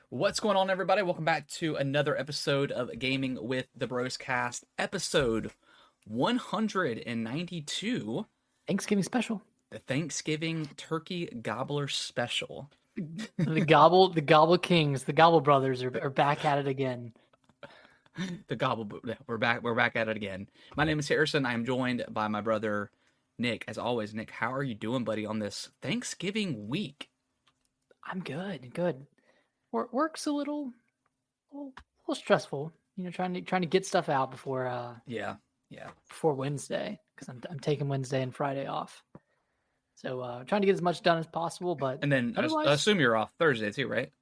What's going on, everybody? Welcome back to another episode of Gaming with the Bros Cast, episode 192, Thanksgiving special. the Thanksgiving Turkey Gobbler Special. The Gobble Kings, the Gobble Brothers are back at it again. We're back at it again. My name is Harrison. I am joined by my brother Nick. As always, Nick, how are you doing, buddy, on this Thanksgiving week? I'm good. Work's a little stressful, trying to get stuff out before Yeah. before Wednesday, because I'm taking Wednesday and Friday off. So trying to get as much done as possible, but And then I otherwise, assume you're off Thursday too, right?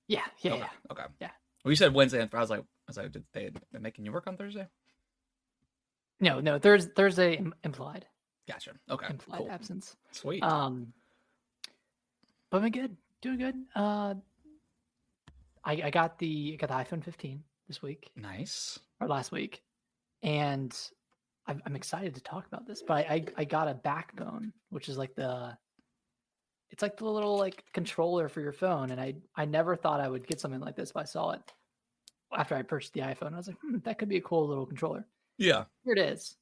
yeah. Okay. Yeah. Well, you said Wednesday, and I was like, did they making you work on Thursday? No, Thursday implied. Gotcha. Okay. Implied Cool. absence. Sweet. But I'm good. Doing good. I got the iPhone 15 this week Nice. or last week, and I'm excited to talk about this. But I got a Backbone, which is it's like the little like controller for your phone, and I never thought I would get something like this, but I saw it after I purchased the iPhone. I was like, that could be a cool little controller. Yeah. Here it is.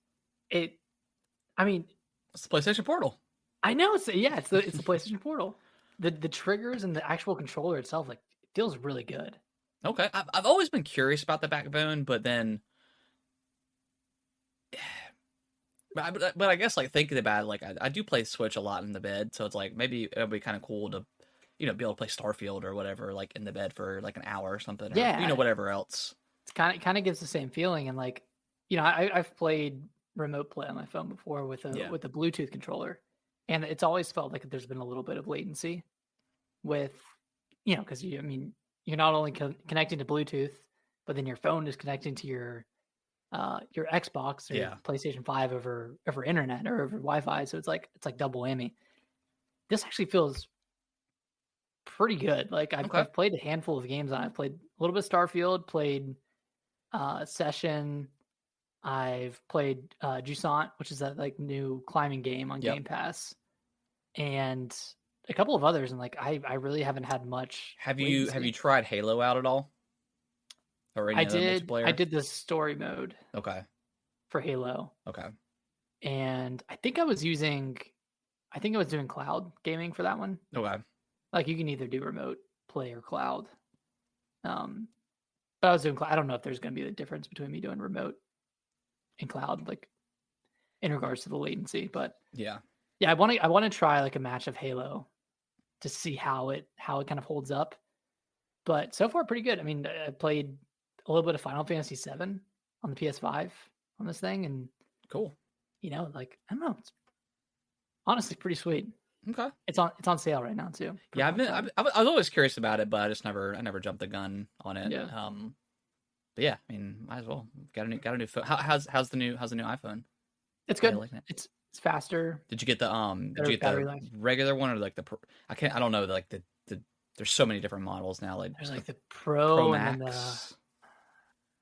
I mean, It's the PlayStation Portal. I know it's the PlayStation Portal. The triggers and the actual controller itself, like, it feels really good. Okay. I've always been curious about the Backbone, but then, but I guess like thinking about it, like I do play Switch a lot in the bed, so it's like maybe it'll be kind of cool to, be able to play Starfield or whatever, like in the bed for like an hour or something, or, Yeah. whatever else. It's kind of gives the same feeling, and like, I've played remote play on my phone before with a Bluetooth controller, and it's always felt like there's been a little bit of latency with, because you're not only connecting to Bluetooth, but then your phone is connecting to your Xbox or Yeah. PlayStation 5 over internet or over Wi-Fi, so it's like double whammy. This actually feels pretty good. Like I've played a handful of games on it. I've played a little bit of Starfield, played Session. I've played Jusant, which is that like new climbing game on Game Pass, and a couple of others. And like I really haven't had much. Have you tried Halo out at all? Or any other multiplayer? I did the story mode. Okay. For Halo. Okay. And I think I was doing cloud gaming for that one. Okay. Like you can either do remote play or cloud. But I was doing cloud. I don't know if there's going to be a difference between me doing remote and cloud, like in regards to the latency. But yeah, I want to try like a match of Halo to see how it kind of holds up. But so far, pretty good. I mean, I played a little bit of Final Fantasy VII on the PS5 on this thing, and cool. Like I don't know, it's honestly pretty sweet. Okay. It's on sale right now too. Yeah, I was always curious about it, but I never jumped the gun on it. Yeah. But yeah, I mean, might as well. Got a new phone. How's the new iPhone? It's good. It's faster. Did you get the regular one or like the I don't know, like the there's so many different models now. Like there's like the Pro Max. And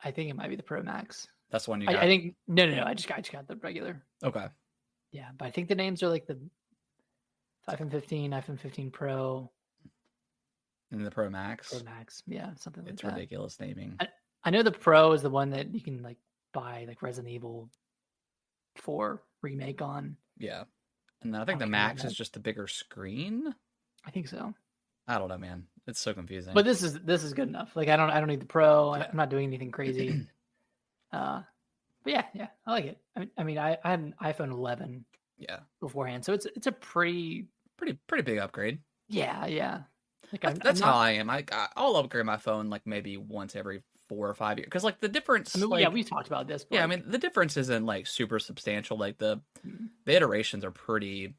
I think it might be the Pro Max. That's one you got. I think no. I just got the regular. Okay. Yeah, but I think the names are like the iPhone 15, iPhone 15 Pro, and the Pro Max. Pro Max, yeah, something like that. It's ridiculous naming. I know the Pro is the one that you can like buy like Resident Evil 4 remake on. Yeah, and then I think the Max is just a bigger screen. I think so. I don't know, man. It's so confusing. But this is good enough. Like I don't need the Pro. Yeah. I'm not doing anything crazy. But yeah, I like it. I mean, I had an iPhone 11. Yeah. Beforehand, so it's a pretty big upgrade. Yeah. Like that's how I am. I'll upgrade my phone like maybe once every 4 or 5 years, because like the difference. I mean, like, yeah, we talked about this. But yeah, I mean the difference isn't like super substantial. Like the iterations are pretty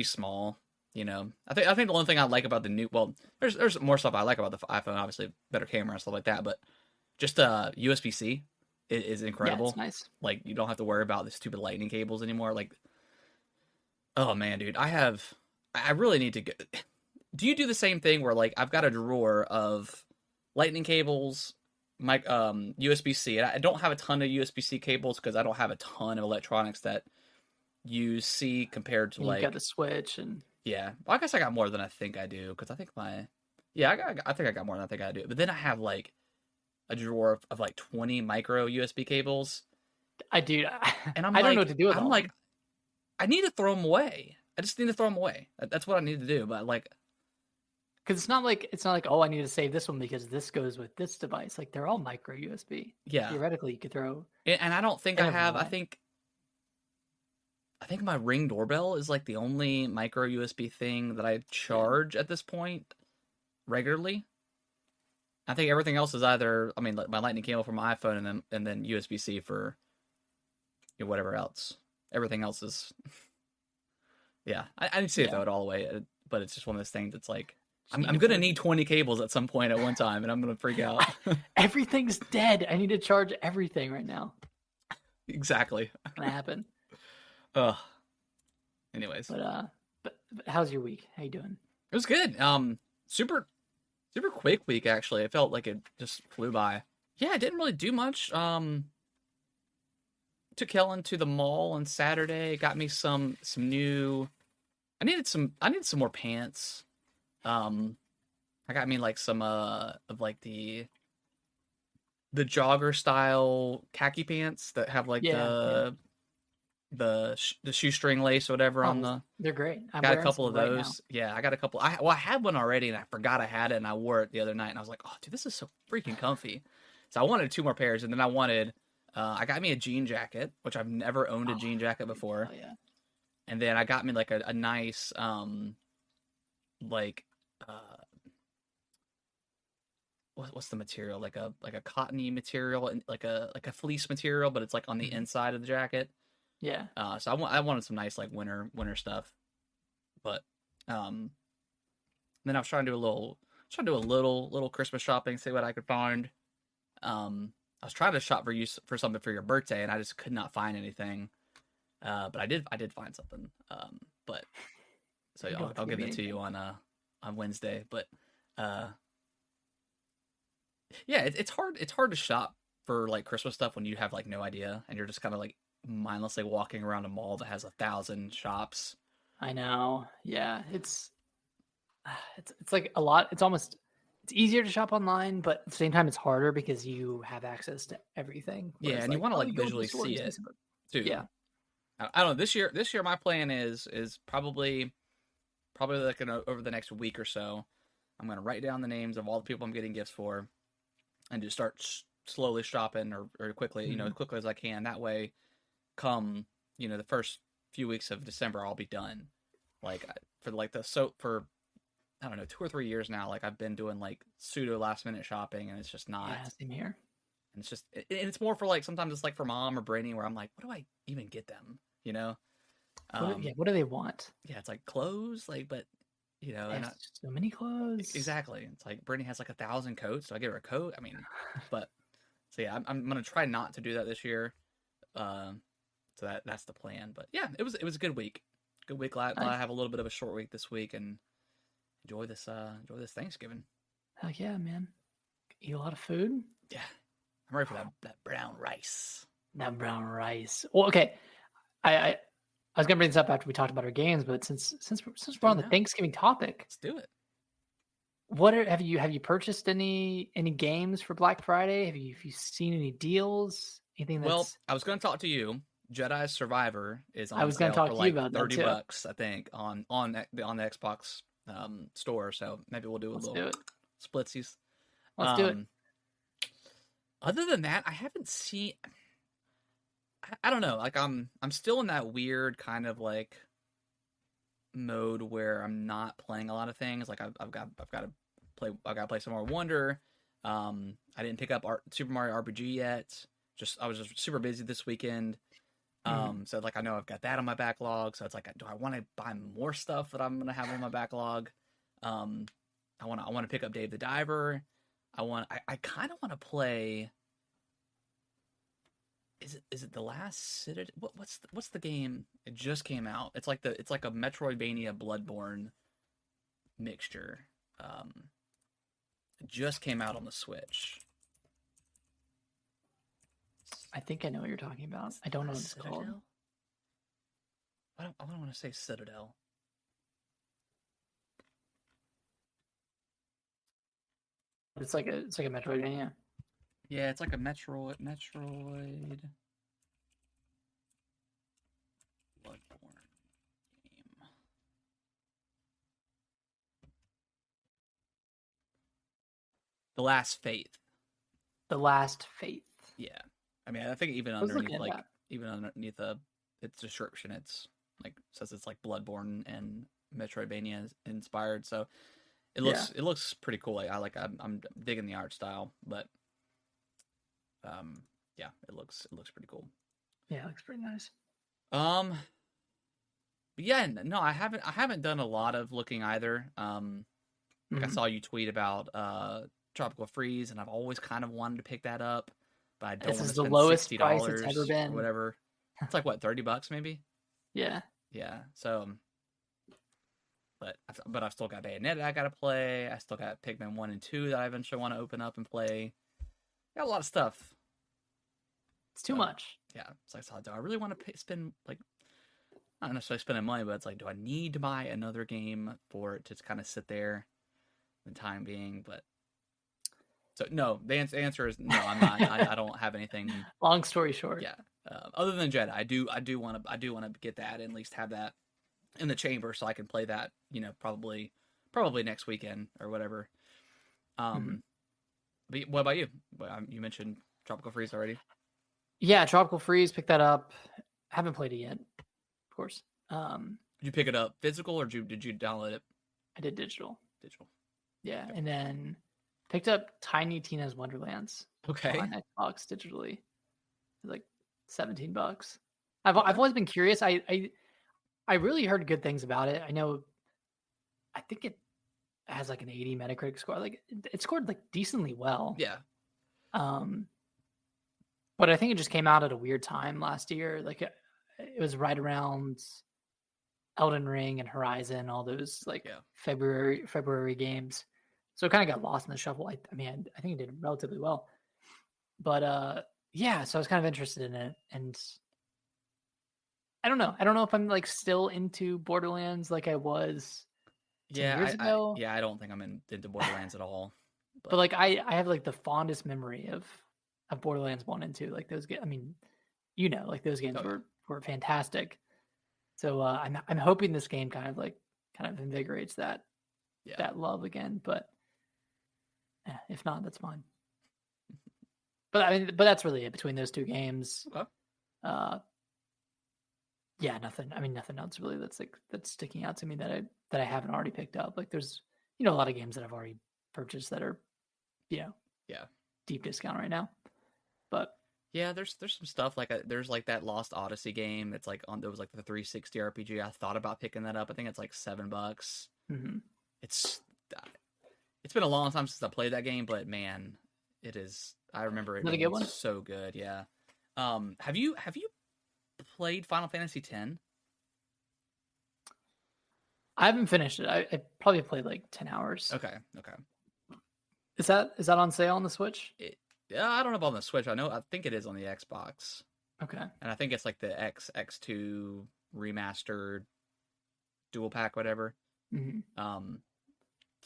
small. I think the only thing I like about the new, well, there's more stuff I like about the iPhone. Obviously, better camera and stuff like that, but just USB-C is incredible. Yeah, it's nice. Like you don't have to worry about the stupid lightning cables anymore. Like, oh man, dude, I really need to get. Do you do the same thing where like I've got a drawer of lightning cables, USB-C, and I don't have a ton of USB-C cables because I don't have a ton of electronics that use C compared to you got the Switch and yeah. Well, I guess I got more than I think I do, because I think my Yeah, I think I got more than I think I do. But then I have like a drawer of like 20 micro USB cables, I do. and I'm I don't know like, what to do with I'm all of like, them. I need to throw them away. I just need to throw them away. That's what I need to do. But like, Because it's not like, oh, I need to save this one because this goes with this device. Like they're all micro USB. yeah, Theoretically, you could throw and I don't think I any of them have. away. I think my Ring doorbell is like the only micro USB thing that I Yeah. charge at this point regularly. I think everything else is either, I mean, like my lightning cable for my iPhone and then USB C for whatever else. Everything else is, yeah. I need to see it Yeah. throw it all away, but it's just one of those things that's like, Just I'm need to gonna purge need it. 20 cables at some point at one time, and I'm gonna freak out. Everything's dead. I need to charge everything right now. Exactly. It's gonna happen. Ugh. Anyways, But how's your week? How you doing? it was good. Super super quick week actually. It felt like it just flew by. Yeah, I didn't really do much. Took Helen to the mall on Saturday. Got me some new. I needed some more pants. Um, I got me like some of like the jogger style khaki pants that have like Yeah, yeah. the shoestring lace or whatever Oh, on the. they're great. I'm Got a wearing couple some of right now. those. Yeah, I got a couple. I had one already and I forgot I had it and I wore it the other night and I was like, oh dude, this is so freaking comfy. So I wanted two more pairs and then I wanted. I got me a jean jacket, which I've never owned a Oh, jean jacket before. hell yeah. And then I got me like a nice like uh what's the material, like a cottony material and like a fleece material, but it's like on the Mhm. inside of the jacket. Yeah. So I wanted some nice like winter stuff, but um then I was trying to do a little Christmas shopping, see what I could find. I was trying to shop for you for something for your birthday, and I just could not find anything. But I did find something. But so You don't have to I'll give give me that to you anything. on Wednesday. But uh, yeah, it's hard to shop for like Christmas stuff when you have like no idea and you're just kind of like mindlessly walking around a mall that has 1,000 shops. I know. Yeah, it's like a lot. It's easier to shop online, but at the same time, it's harder because you have access to everything. Yeah, Whereas, and you like, want to oh, like you go to the visually store see and see it some. too. Yeah, I don't know. This year my plan is probably like over the next week or so. I'm gonna write down the names of all the people I'm getting gifts for, and just start slowly shopping or quickly, as hmm quickly as I can. That way, come the first few weeks of December, I'll be done. Like for like for I don't know 2 or 3 years now. Like I've been doing like pseudo last minute shopping, and it's just not. yeah, same here. And it's more for like sometimes it's like for mom or Brittany where I'm like, what do I even get them? You know? Yeah, Um, what do they want? yeah, it's like clothes, like, but They and have so many clothes. exactly. It's like Brittany has like 1,000 coats, so I get her a coat. I mean, but so yeah, I'm gonna try not to do that this year. Um, so that's the plan. But yeah, it was a good week. Good week. Glad I Nice. have a little bit of a short week this week and enjoy this Thanksgiving. Heck yeah, man. Eat a lot of food. Yeah, I'm ready for that brown rice. That brown rice. Well, okay. I was gonna bring this up after we talked about our games, but since we're Do on it the now. Thanksgiving topic, Let's do it. have you purchased any games for Black Friday? Have you seen any deals? Anything Well, that's I was going to talk to you. Jedi Survivor is I on was gonna sale for talk to you like about that 30 too. bucks, I think, on the Xbox store. So maybe we'll do a Let's little do it. splitsies. Let's do it. Um, other than that, I haven't seen. I don't know. Like I'm still in that weird kind of like mode where I'm not playing a lot of things. Like I've got to play some more Wonder. I didn't pick up Super Mario RPG yet. I was just super busy this weekend. Mhm. So like I know I've got that on my backlog. So it's like, do I want to buy more stuff that I'm gonna have on my backlog? Um, I want to pick up Dave the Diver. I kind of want to play. Is it the last Citadel? What's the game? It just came out. It's like a Metroidvania Bloodborne mixture. It just came out on the Switch. I think I know what you're talking about. I don't know what it's called. Citadel? I don't want to say Citadel. it's like a Metroidvania. Yeah, it's like a Metroid Bloodborne game. The Last Faith. The Last Faith. Yeah, I mean, I think even I was looking underneath at that. even underneath its description, it's like says it's like Bloodborne and Metroidvania inspired. So Yeah. it looks pretty cool. I'm digging the art style, but yeah, it looks pretty cool. Yeah, it looks pretty nice. But yeah, no, I haven't done a lot of looking either. Like I saw you tweet about Tropical Freeze, and I've always kind of wanted to pick that up, but I don't This want to is the spend lowest price it's ever $60 or been. whatever. It's like what, $30 maybe? Yeah. Yeah. So, but I've still got Bayonetta I gotta play. I still got Pikmin 1 and 2 that I eventually want to open up and play. Got a lot of stuff. It's too much. Yeah. So I thought, do I really want to spend like, not necessarily spending money, but it's like, do I need to buy another game for it to kind of sit there for the time being? But so no, the answer is no. I'm not. I don't have anything. Long story short. Yeah. Other than Jedi, I do want to get that and at least have that in the chamber so I can play that. You know, probably next weekend or whatever. But what about you? You mentioned Tropical Freeze already. Yeah, Tropical Freeze. Pick that up. Haven't played it yet, of course. Did you pick it up physical or did you download it? I did digital. Digital. Yeah, okay. And then picked up Tiny Tina's Wonderlands. Okay. On Xbox digitally. Like $17. I've always been curious. I really heard good things about it. I think it has like an 80 Metacritic score. Like it scored like decently well. Yeah. But I think it just came out at a weird time last year. Like it was right around Elden Ring and Horizon, all those February games. So it kind of got lost in the shuffle. I think it did relatively well. But yeah, so I was kind of interested in it, and I don't know. I don't know if I'm like still into Borderlands like I was 10 years ago. I don't think I'm into Borderlands at all. But like I have like the fondest memory of Borderlands 1 and 2. Like those games, I mean, like those games were fantastic. So I'm hoping this game kind of invigorates that love again. But if not, that's fine. But that's really it between those two games. Okay. Yeah, nothing. I mean, nothing else really that's sticking out to me that I haven't already picked up. Like there's a lot of games that I've already purchased that are deep discount right now. But yeah, there's some stuff like there's like that Lost Odyssey game. It's like there was like the 360 RPG. I thought about picking that up. I think it's like $7. Mm-hmm. It's been a long time since I played that game, but man, it is. I remember it being so good. Yeah. Have you played Final Fantasy X? I haven't finished it. I probably played like 10 hours. Okay. Is that on sale on the Switch? Yeah, I don't know about on the Switch. I think it is on the Xbox. Okay. And I think it's like the X2 remastered dual pack, whatever. Mm-hmm.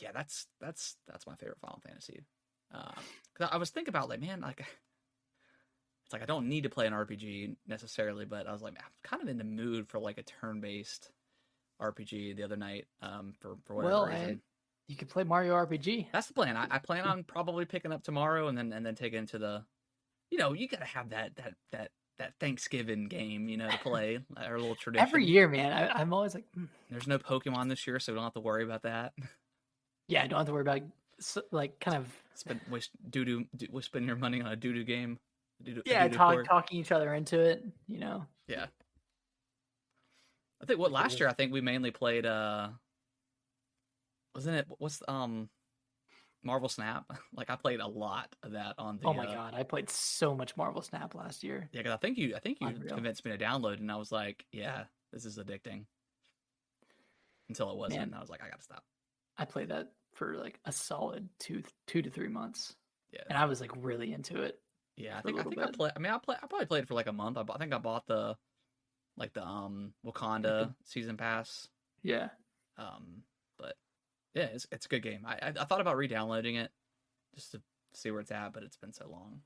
Yeah, that's my favorite Final Fantasy. Cause I was thinking about like, man, like it's like I don't need to play an RPG necessarily, but I was like, I'm kind of in the mood for like a turn-based RPG the other night. For whatever reason. You could play Mario RPG. That's the plan. I plan on probably picking up tomorrow and then taking it to the, you gotta have that Thanksgiving game, to play, our little tradition. Every year, man. I'm always like, There's no Pokemon this year, so we don't have to worry about that. Yeah, I don't have to worry about like kind of spending your money on a doo-doo game. Talking each other into it, Yeah. I think last year I think we mainly played wasn't it what's Marvel Snap? Like I played a lot of that on the. Oh my god, I played so much Marvel Snap last year. Yeah, because I think you convinced me to download, and I was like, yeah, this is addicting. Until it wasn't, and I was like, I gotta stop. I played that for like a solid 2 to 3 months. Yeah, and I was like really into it. Yeah, I probably played it for like a month. I think I bought the Wakanda season pass. Yeah. But yeah, it's a good game. I thought about re-downloading it, just to see where it's at. But it's been so long.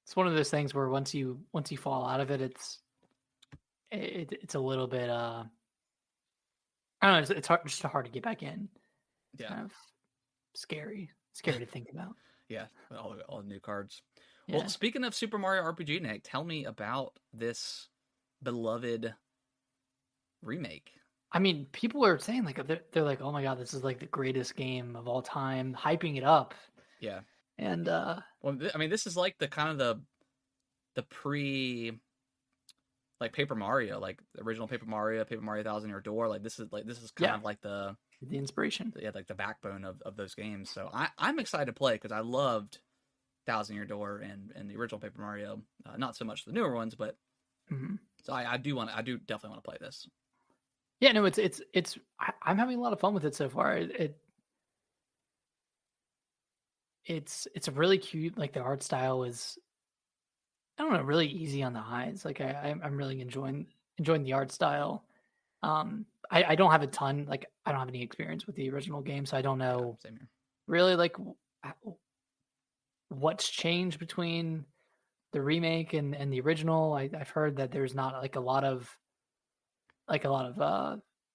It's one of those things where once you fall out of it, it's a little bit I don't know, it's hard, just hard to get back in. It's Yeah, kind of scary to think about. yeah, all the new cards. Yeah. Well, speaking of Super Mario RPG, Nick, tell me about this beloved remake. I mean, people are saying like they're like, oh my god, this is like the greatest game of all time, hyping it up. Yeah. And Well, I mean, this is like the kind of the pre like Paper Mario, like the original Paper Mario 1000 Year Door. Like this is kind of like the inspiration. Yeah, like the backbone of those games. So I'm excited to play because I loved 1000 Year Door and the original Paper Mario. Not so much the newer ones, but so I do definitely want to play this. Yeah, no, I'm having a lot of fun with it so far. It's really cute. Like the art style is, I don't know, really easy on the eyes. Like I'm really enjoying the art style. I don't have a ton, like I don't have any experience with the original game, so I don't know Same here. really like what's changed between the remake and the original. I've heard that there's not like a lot of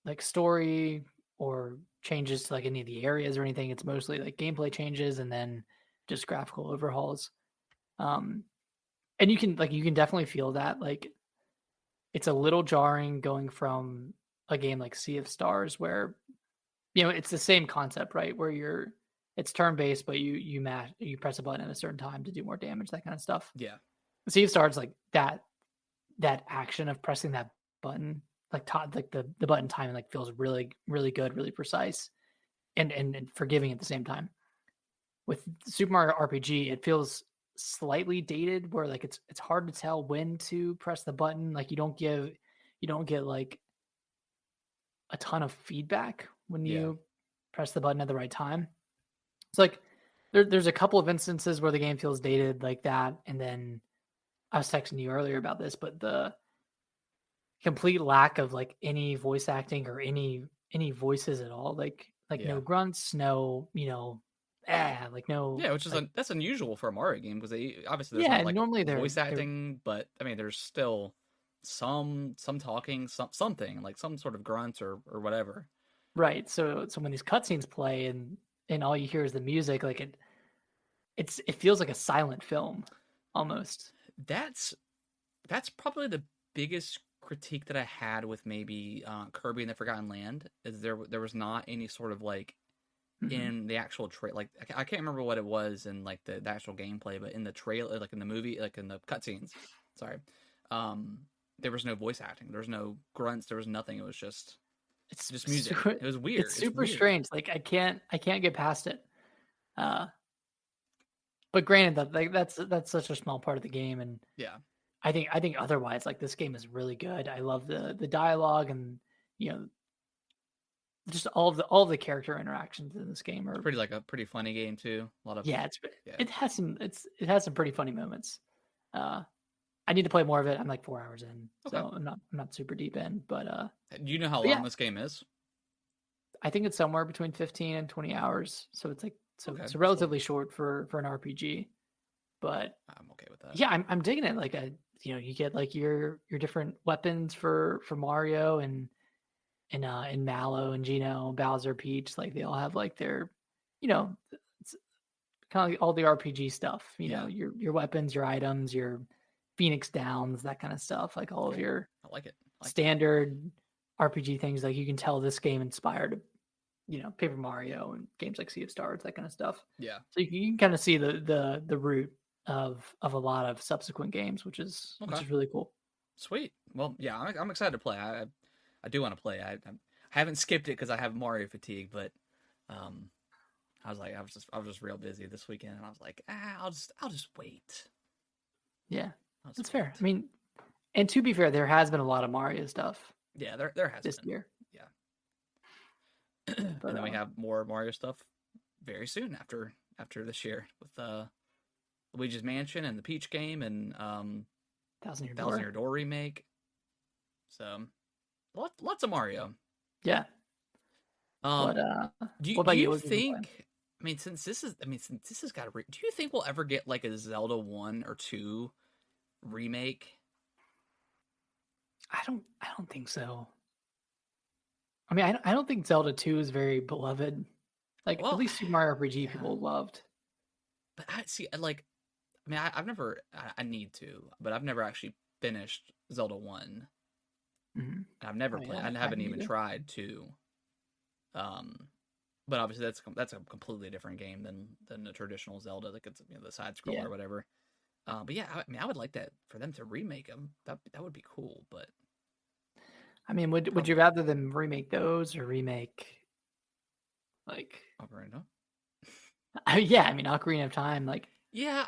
like story or changes to like any of the areas or anything. It's mostly like gameplay changes and then just graphical overhauls. And you can definitely feel that. Like it's a little jarring going from a game like Sea of Stars where it's the same concept, right? Where it's turn-based, but you press a button at a certain time to do more damage, that kind of stuff. Yeah. Sea of Stars, like that action of pressing that button, like the button timing like feels really, really good, really precise and forgiving at the same time. With Super Mario RPG, it feels slightly dated where like it's hard to tell when to press the button. Like you don't get like a ton of feedback when you press the button at the right time. It's like there's a couple of instances where the game feels dated like that, and then I was texting you earlier about this, but the complete lack of like any voice acting or any voices at all, like no grunts, no like no which is like, that's unusual for a Mario game because obviously there's not like normally voice acting, but I mean there's still some talking, something like some sort of grunts or whatever. Right. So when these cutscenes play and all you hear is the music, like it feels like a silent film almost. That's probably the biggest critique that I had with maybe Kirby and the Forgotten Land is there was not any sort of like in the actual like I can't remember what it was in like the actual gameplay, but in the trailer, like in the movie, like in the cutscenes, there was no voice acting, there was no grunts, there was nothing. It was just music. It was weird. It's super strange. Like I can't get past it. But granted, that's such a small part of the game, and I think otherwise, like this game is really good. I love the dialogue and just all of the character interactions in this game are pretty funny game too. A lot of it has some pretty funny moments. I need to play more of it. I'm like 4 hours in, so I'm not super deep in. But do you know how long this game is? I think it's somewhere between 15 and 20 hours. So it's like it's relatively short for an RPG. But I'm okay with that. Yeah, I'm digging it. Like you get like your different weapons for Mario and Mallow and Gino, Bowser, Peach. Like they all have like their, it's kind of like all the RPG stuff. Your weapons, your items, your Phoenix Downs, that kind of stuff. Like all of your I like it. Standard RPG things. Like you can tell this game inspired, Paper Mario and games like Sea of Stars, that kind of stuff. Yeah. So you can kind of see the root of a lot of subsequent games, which is really cool. Sweet. Well, yeah, I'm excited to play. I do want to play. I haven't skipped it because I have Mario fatigue, but I was just real busy this weekend, and I was like, I'll just wait. Yeah, that's fair. I mean, and to be fair, there has been a lot of Mario stuff. Yeah, there has this been. year. Yeah, and then we have more Mario stuff very soon after this year with Luigi's Mansion and the Peach game and 1000 Year Door remake. So lots of Mario. Yeah. Do you think since this has got do you think we'll ever get like a Zelda 1 or 2 remake? I don't think so. I mean, I don't think Zelda 2 is very beloved. Like at Well, least Super Mario RPG yeah, people loved. but I see. Like, I've never. I need to, but I've never actually finished Zelda 1. Mhm. I've never Oh played. yeah, I I haven't haven't even either. tried 2. Um, but obviously that's a completely different game than the traditional Zelda. Like it's the side scroll Yeah. or whatever. But yeah, I would like that for them to remake them. That would be cool. But I mean, would you probably rather them remake those or remake like Ocarina. yeah, I mean Ocarina of Time, like Yeah,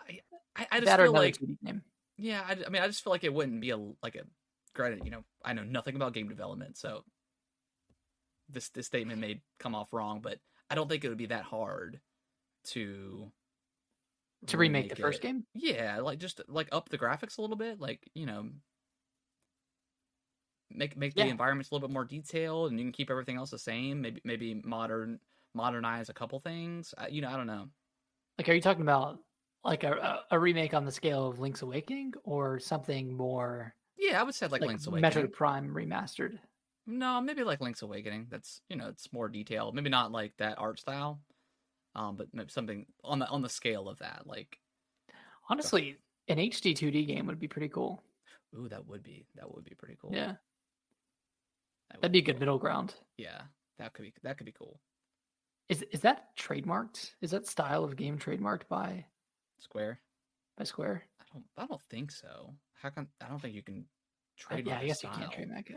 I just that or feel another like 2D game. yeah. I just feel like it wouldn't be a granted. I know nothing about game development, so this statement may come off wrong, but I don't think it would be that hard to To remake the remake first it. game? Yeah, like just like up the graphics a little bit, like make the Yeah. environments a little bit more detailed, and you can keep everything else the same. Maybe modernize a couple things. I don't know. Like are you talking about like a remake on the scale of Link's Awakening or something more Yeah, I would say like like Link's Metroid Awakening. Prime remastered? No, maybe like Link's Awakening. That's it's more detailed. Maybe not like that art style. But maybe something on the scale of that. Like, the, Honestly, an HD 2D game would be pretty cool. ooh, that would be pretty cool. Yeah. That would That'd be be a good cool. middle ground. Yeah, that could be cool. Is that trademarked? Is that style of game trademarked Square. by Square? I don't think so. How can I don't think you can Yeah, trademark I a guess you can't style, trademark.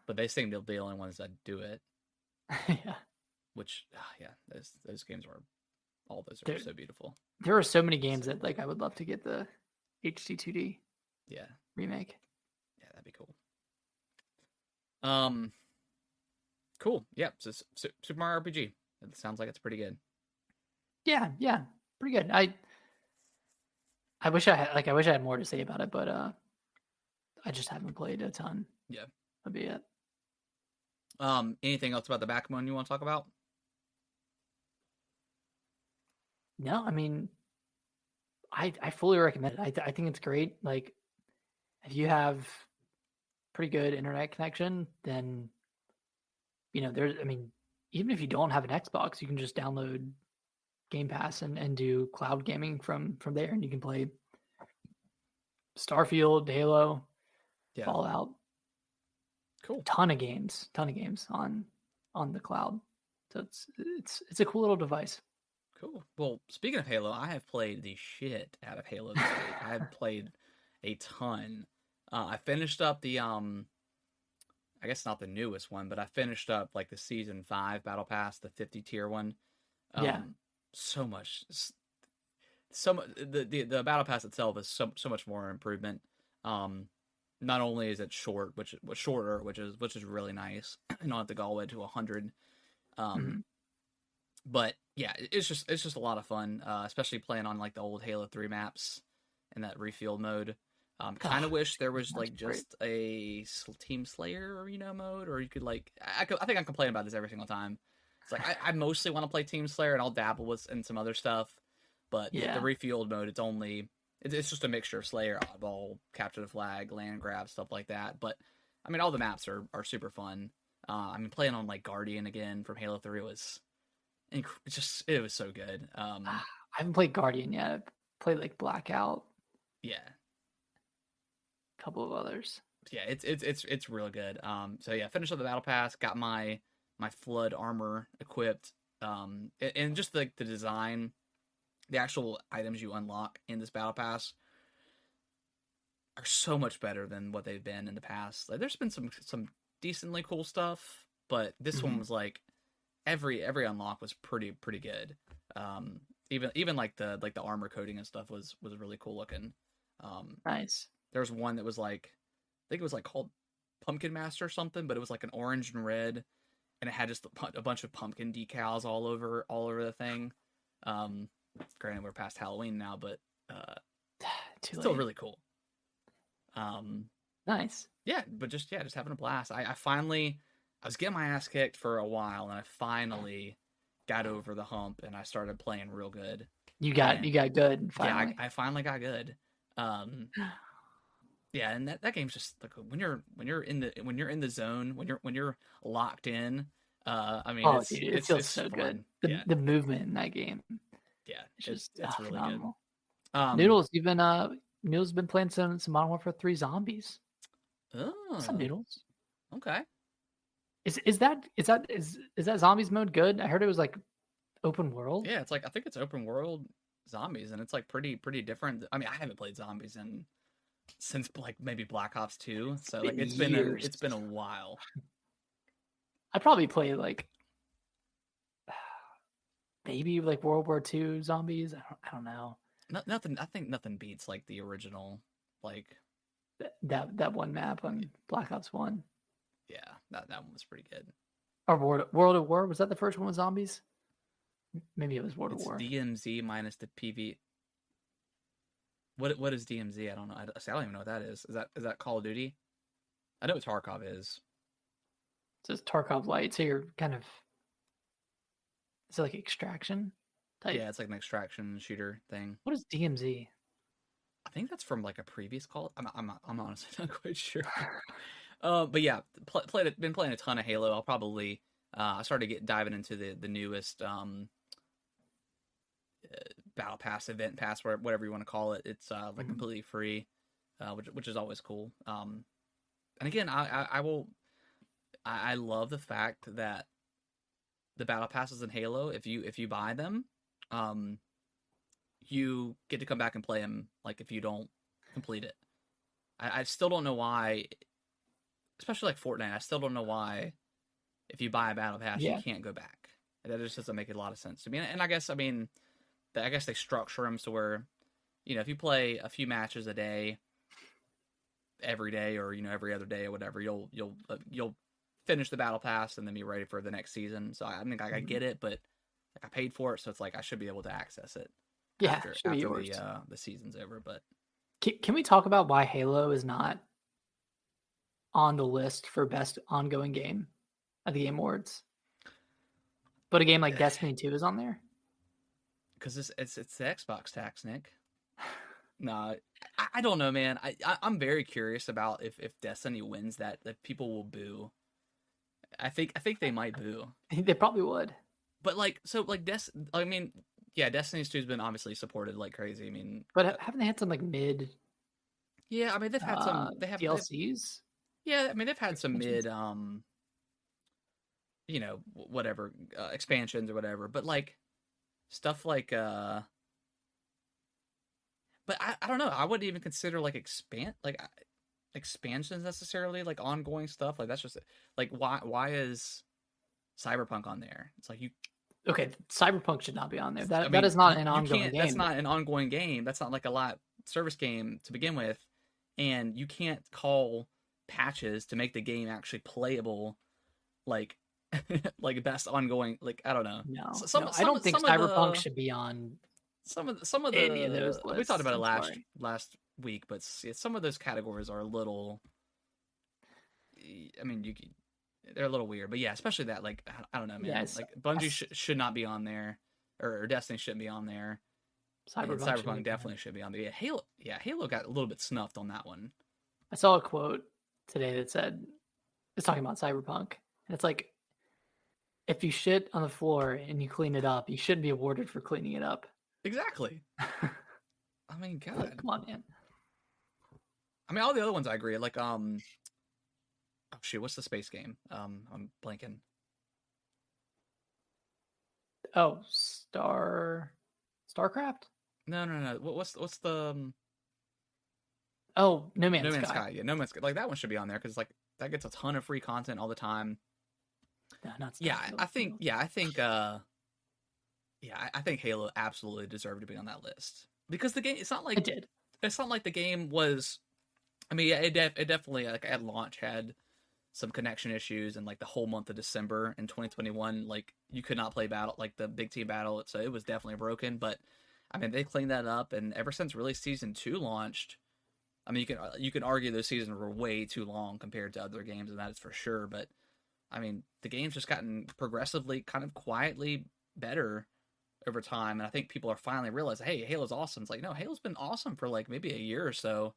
but they seem to be the only ones that do it. Yeah, Which yeah, those games are all those are there so beautiful. there are so many So games that cool. like I would love to get the HD 2D Yeah, remake. yeah, that'd be cool. Um, cool. Yeah, so Super Mario RPG. It sounds like it's pretty good. Yeah, yeah, pretty good. I wish I wish I had more to say about it, but I just haven't played a ton Yeah. of it yet. Anything else about the backbone you want to talk about? No, I mean I fully recommend it. I think it's great. Like if you have pretty good internet connection, then there's I mean even if you don't have an Xbox, you can just download Game Pass and do cloud gaming from there, and you can play Starfield, Halo, Yeah. Fallout, Cool. ton of games on the cloud. So it's a cool little device. Cool. Well, speaking of Halo, I have played the shit out of Halo this week. I have played a ton. I finished up the I guess not the newest one, but I finished up like the season 5 battle pass, the 50 tier one. Yeah, Um so much so much the battle pass itself is so much more improvement. Um not only is it which was shorter, which is really nice. You don't have to go all the way to 100. Um hmm but yeah, it's just a lot of fun, especially playing on like the old Halo 3 maps in that refield mode. Kind oh, of wish there was that's like great. just a Team Slayer, mode, or you could like I think I'm complaining about this every single time. It's like I mostly want to play Team Slayer and I'll dabble with in some other stuff, but the Yeah, refield mode it's just a mixture of Slayer, oddball, capture the flag, land grab, stuff like that. But I mean, all the maps are super fun. Playing on like Guardian again from Halo 3 was it was so good. I haven't played Guardian yet. I've played like Blackout, Yeah, a couple of others. yeah, it's really good. So yeah, finished up the battle pass, got my flood armor equipped. And just the design, the actual items you unlock in this battle pass are so much better than what they've been in the past. Like there's been some decently cool stuff, but this one hmm was like every unlock was pretty good. Um, even like the armor coating and stuff was really cool looking. Um, Nice. there was one that was like I think it was like called Pumpkin Master or something, but it was like an orange and red, and it had just a bunch of pumpkin decals all over the thing. Um, Granted, we're past Halloween now, but uh, Too still late. really cool. Um, Nice. yeah, but just having a blast. I finally I was getting my ass kicked for a while, and I finally got over the hump and I started playing real good. You got And good yeah, finally. I finally got good. Um, yeah, and that game's just like when you're in the zone, when you're locked in. I mean, Oh, dude, it feels it's so good. fun. The Yeah, the movement in that game, yeah, it's just it's really good. phenomenal. Um, Noodles, you've been Noodles been playing some Modern Warfare 3 Zombies. What's up, oh, Noodles? okay. Is that zombies mode good? I heard it was like open world. Yeah, it's like I think it's open world zombies, and it's like pretty different. I mean, I haven't played zombies in since like maybe Black Ops 2, so like Been years. it's been a while. I probably play like maybe like World War II zombies. I don't know. Nothing. I think nothing beats like the original. Like, That one map on Black Ops 1 yeah, that one was pretty good. or World of War. Was that the first one with zombies? Maybe it was World of It's War. DMZ minus the PV. What is DMZ? I don't know. I don't even know what that is. Is that Call of Duty? I know what Tarkov is. It says Tarkov Light, so you're kind of it's like extraction type. Yeah, it's like an extraction shooter thing. What is DMZ? I think that's from like a previous Call. I'm honestly not quite sure. But yeah, been playing a ton of Halo. I'll probably I started diving into the newest battle pass, event pass, whatever you want to call it. It's like completely free, which is always cool. And again, I love the fact that the battle passes in Halo, if you buy them, you get to come back and play them. Like if you don't complete it, I still don't know why. Especially like Fortnite, I still don't know why if you buy a battle pass you can't go back. That just doesn't make a lot of sense to me. And I guess I guess they structure them so where, if you play a few matches a day, every day, or every other day or whatever, you'll finish the battle pass and then be ready for the next season. So I mean, I get it, but like I paid for it, so it's like I should be able to access it. Yeah, after the season's over. But can we talk about why Halo is not on the list for best ongoing game at the Game Awards, but a game like Destiny 2 is on there? Because it's the Xbox tax, Nick. No, I don't know, man. I'm very curious about if Destiny wins that people will boo. I think they might boo. They probably would. But I mean, yeah, Destiny's 2's been obviously supported like crazy. I mean, but haven't they had some like mid? Yeah, I mean they've had some. They have DLCs. Yeah, I mean they've had some mid, whatever expansions or whatever. But like stuff like, but I don't know. I wouldn't even consider like expansions necessarily like ongoing stuff. Like that's just like why is Cyberpunk on there? It's like you. Okay, Cyberpunk should not be on there. I mean, that is not an ongoing game. That's not an ongoing game. That's not like a live service game to begin with, and you can't call patches to make the game actually playable, like like best ongoing. Like I don't know. No, I don't think Cyberpunk should be on some of the any of those lists. We talked about it last week, but some of those categories are a little. I mean, they're a little weird, but yeah, especially that. Like I don't know, man. Yes, like Bungie should not be on there, or Destiny shouldn't be on there. Cyberpunk definitely should be on there. Yeah, Halo got a little bit snuffed on that one. I saw a quote today that said it's talking about Cyberpunk, and it's like if you shit on the floor and you clean it up, you shouldn't be awarded for cleaning it up. Exactly. I mean, God, like, come on, man. I mean, all the other ones I agree. Like, oh shoot, what's the space game? I'm blanking. Oh, StarCraft? No. What's the? Oh, No Man's Sky. Yeah, No Man's Sky. Like that one should be on there because like that gets a ton of free content all the time. No, not Starfield. I think Halo absolutely deserved to be on that list because the game. It's not like it did. It's not like the game was. I mean, yeah, it definitely like at launch had some connection issues, and like the whole month of December in 2021, like you could not play battle like the big team battle, so it was definitely broken. But I mean, they cleaned that up, and ever since really season 2 launched, I mean, you can argue those seasons were way too long compared to other games, and that is for sure. But I mean, the game's just gotten progressively, kind of quietly better over time, and I think people are finally realizing, hey, Halo's awesome. It's like, no, Halo's been awesome for like maybe a year or so.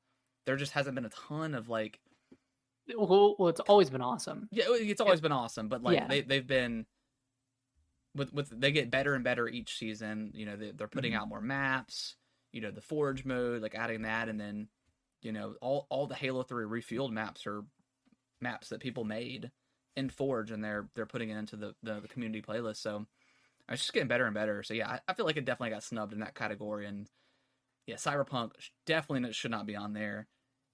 There just hasn't been a ton of like, Well, it's always been awesome. yeah, it's always been awesome, but like Yeah. they've been with they get better and better each season. You know, they're putting out more maps. You know, the Forge mode, like adding that, and then you know all the Halo 3 refueled maps are maps that people made in Forge, and they're putting it into the community playlist. So it's just getting better and better. So yeah, I feel like it definitely got snubbed in that category, and yeah, Cyberpunk definitely should not be on there,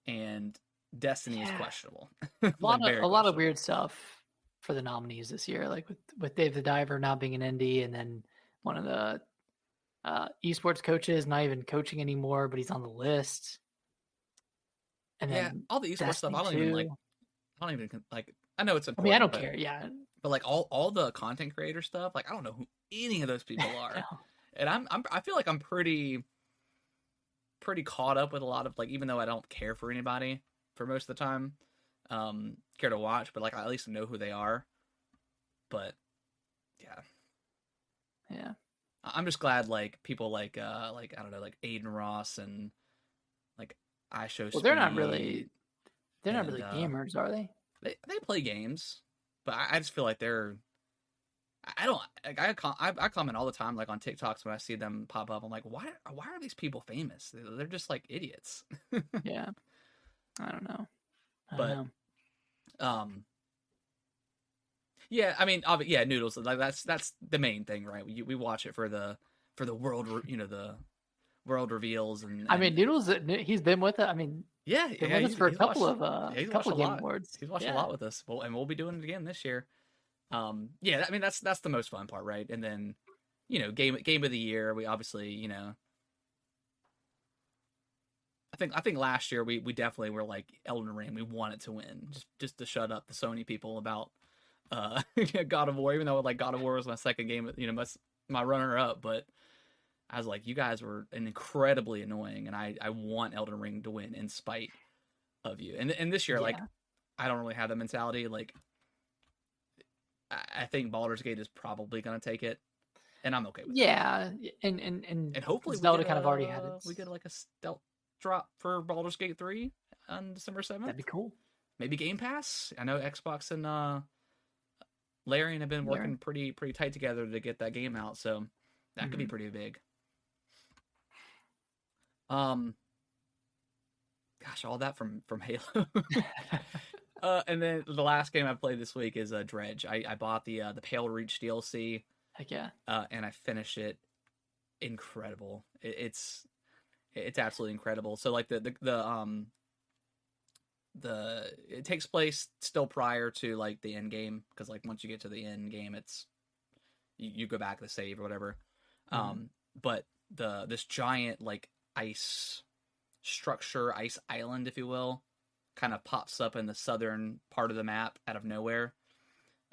and Destiny is questionable. Like very A lot of questionable. weird stuff for the nominees this year, like with Dave the Diver not being an indie, and then one of the esports coaches not even coaching anymore, but he's on the list. And Yeah, then all the esports stuff, Destiny I don't even like. 2. I don't even like. I know it's I mean, I important, don't care. Yeah. but like all the content creator stuff, like I don't know who any of those people are, No. and I feel like I'm pretty caught up with a lot of like, even though I don't care for anybody for most of the time, care to watch, but like I at least know who they are. But yeah, Yeah. I'm just glad like people like I don't know, like Aiden Ross and like I Show Well, Speed they're not and really gamers, are they? they play games, but I just feel like they're I don't like I comment all the time like on TikToks when I see them pop up. I'm like, why are these people famous? They're just like idiots. Yeah. I don't know. I don't But know. um yeah, I mean yeah, Noodles, like that's the main thing, right? We watch it for the world, you know, the world reveals I mean, and Noodles, he's been with it. I mean, yeah, been yeah, with us for a he's watched a he's watched couple a of Game lot. Awards. He's watched a Yeah. lot with us. Well, and we'll be doing it again this year. Yeah, I mean that's the most fun part, right? And then you know, game of the year, we obviously, you know, I think last year we definitely were like Elden Ring. We wanted to win, just to shut up the Sony people about God of War. Even though like God of War was my second game, you know, my runner up. But I was like, you guys were incredibly annoying, and I want Elden Ring to win in spite of you. And this year, like Yeah. I don't really have that mentality. Like I think Baldur's Gate is probably gonna take it, and I'm okay with that. Yeah. And And hopefully Zelda kind of already had we its. get like a stealth drop for Baldur's Gate 3 on December 7th. That'd be cool. Maybe Game Pass. I know Xbox and Larian have been Larry. working pretty tight together to get that game out, so that could be pretty big. Um gosh, all that from Halo. And then the last game I played this week is Dredge. I bought the Pale Reach DLC, Heck yeah. and I finished it. Incredible. It's absolutely incredible. So like the it takes place still prior to like the end game, because like once you get to the end game, it's you go back to save or whatever. But this giant like ice structure, ice island, if you will, kind of pops up in the southern part of the map out of nowhere.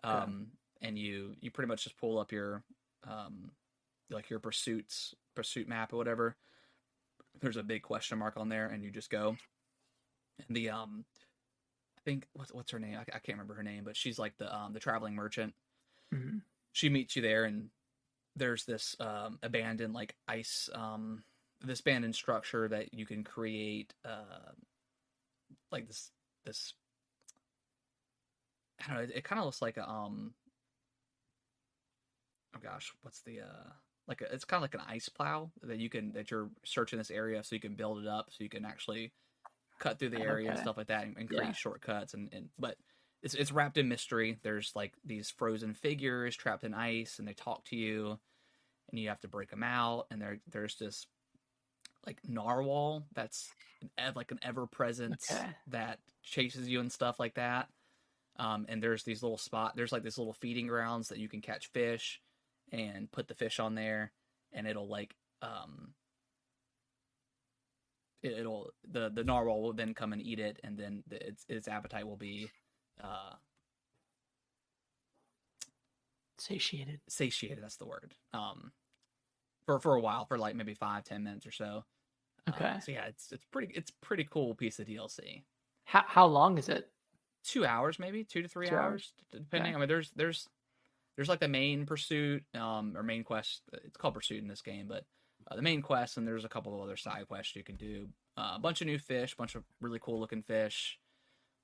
And you pretty much just pull up your like your pursuit map or whatever. There's a big question mark on there, and you just go. And the I think what's her name? I can't remember her name, but she's like the traveling merchant. She meets you there, and there's this abandoned like ice this abandoned structure that you can create like this I don't know, it kind of looks like a oh gosh, what's the like it's kind of like an ice plow that you're searching this area so you can build it up so you can actually cut through the area and stuff like that, and create shortcuts and but it's wrapped in mystery. There's like these frozen figures trapped in ice, and they talk to you, and you have to break them out. And there's this like narwhal that's like an ever presence that chases you and stuff like that. And there's these there's like this little feeding grounds that you can catch fish and put the fish on there, and it'll like the narwhal will then come and eat it, and then its appetite will be satiated. That's the word. For a while, for like maybe 5-10 minutes or so. So yeah, it's pretty cool piece of DLC. How long is it? 2 hours, maybe 2 to 3 hours, depending. I mean, there's like the main pursuit, or main quest. It's called pursuit in this game, but the main quest, and there's a couple of other side quests you can do. A bunch of new fish, a bunch of really cool looking fish,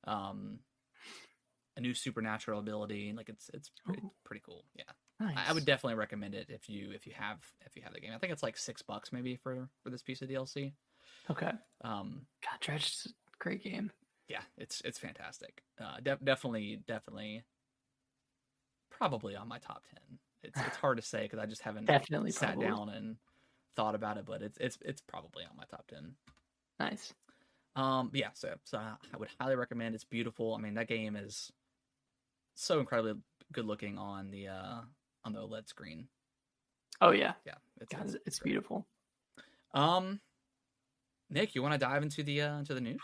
um, a new supernatural ability. Like it's pretty cool. Yeah, I would Nice. definitely recommend it if you have the game. I think it's like $6 maybe for this piece of DLC. Okay. Um, God, Dredge is a great game. yeah, it's fantastic. Definitely probably on my top 10. It's hard to say because I just haven't Definitely, sat probably. down and thought about it, but it's probably on my top 10. Nice. Yeah, so I would highly recommend. It's beautiful. I mean, that game is so incredibly good looking on the OLED screen. Oh yeah. Yeah, God, it's great. beautiful. Nick, you want to dive into the news?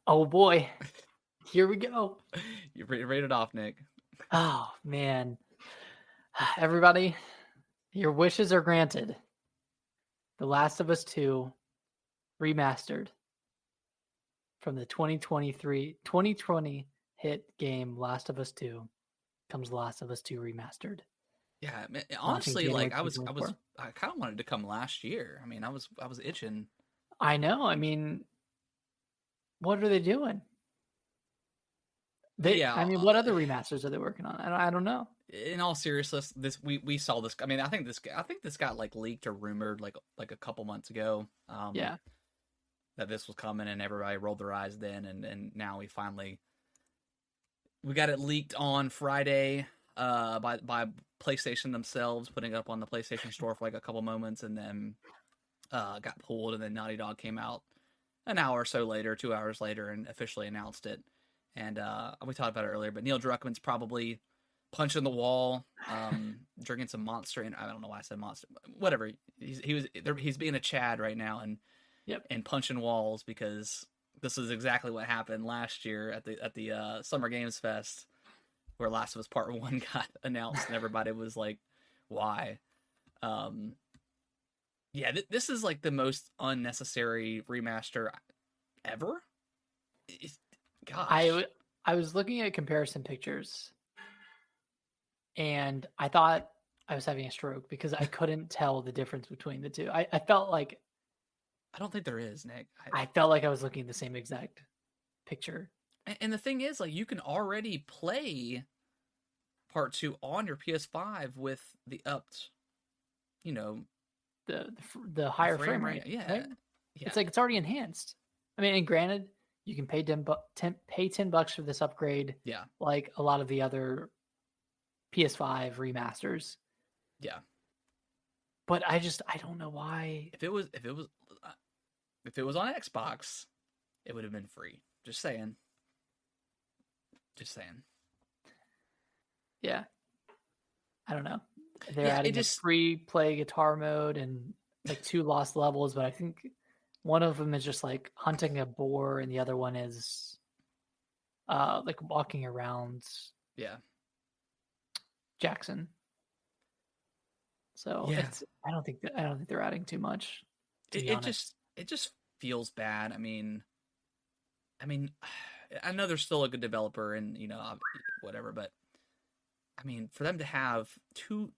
Oh boy. Here we go. You read it off, Nick. Oh man. Everybody, your wishes are granted. The Last of Us 2 remastered from the 2020 hit game Last of Us 2 comes Last of Us 2 remastered. Yeah, man, Launching honestly, January like I 2024. kind of wanted to come last year. I mean, I was itching. I know. I mean, what are they doing? Yeah, I mean, what other remasters are they working on? I don't know. in all seriousness, we saw this. I mean, I think this got like leaked or rumored like a couple months ago. Yeah. That this was coming, and everybody rolled their eyes then, and now we got it leaked on Friday, by PlayStation themselves, putting it up on the PlayStation Store for like a couple moments, and then got pulled, and then Naughty Dog came out an hour or so later, 2 hours later, and officially announced it. And we talked about it earlier, but Neil Druckmann's probably punching the wall, drinking some Monster, and I don't know why I said Monster. Whatever, he's being a Chad right now, Yep. and punching walls because this is exactly what happened last year at the Summer Games Fest, where Last of Us Part 1 got announced, and everybody was like, "Why?" Yeah, this is like the most unnecessary remaster ever. Gosh. I was looking at comparison pictures and I thought I was having a stroke because I couldn't tell the difference between the two. I felt like I don't think there is, Nick. I felt like I was looking at the same exact picture. And the thing is, like, you can already play Part 2 on your PS5 with the upped, you know, The higher frame rate. Yeah, Right? yeah, It's like it's already enhanced. I mean, and granted, you can pay pay $10 for this upgrade, yeah, like a lot of the other PS5 remasters. yeah. But I don't know why. If it was on Xbox, it would have been free. Just saying. Just saying. Yeah, I don't know. They're Yeah, it adding a just free play guitar mode and like 2 lost levels, but I think one of them is just like hunting a boar, and the other one is like walking around yeah. Jackson. So Yeah. I don't think they're adding too much, to be honest. It just feels bad. I mean, I know they're still a good developer and whatever, but I mean, for them to have two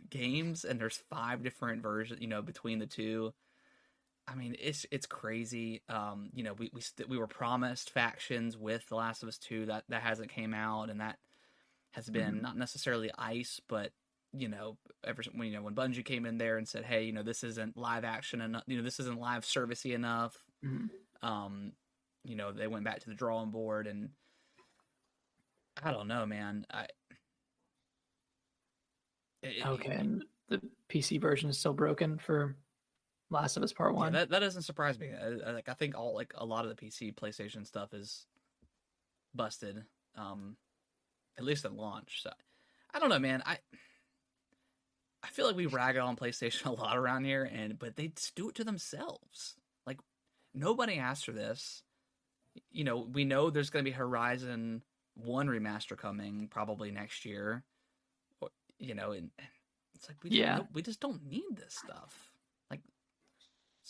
games and there's 5 different versions, between the two. I mean, it's crazy. We were promised factions with The Last of Us 2 that hasn't came out, and that has been not necessarily ice, but when Bungie came in there and said, hey, this isn't live action enough, this isn't live servicey enough. They went back to the drawing board, and I don't know, man. Okay, and the PC version is still broken for Last of Us Part 1. Yeah, that doesn't surprise me. I think a lot of the PC PlayStation stuff is busted, at least at launch. So I don't know, man. I feel like we rag on PlayStation a lot around here, but they just do it to themselves. Like, nobody asked for this. We know there's going to be Horizon 1 remaster coming probably next year. And it's like we just don't need this stuff. Like,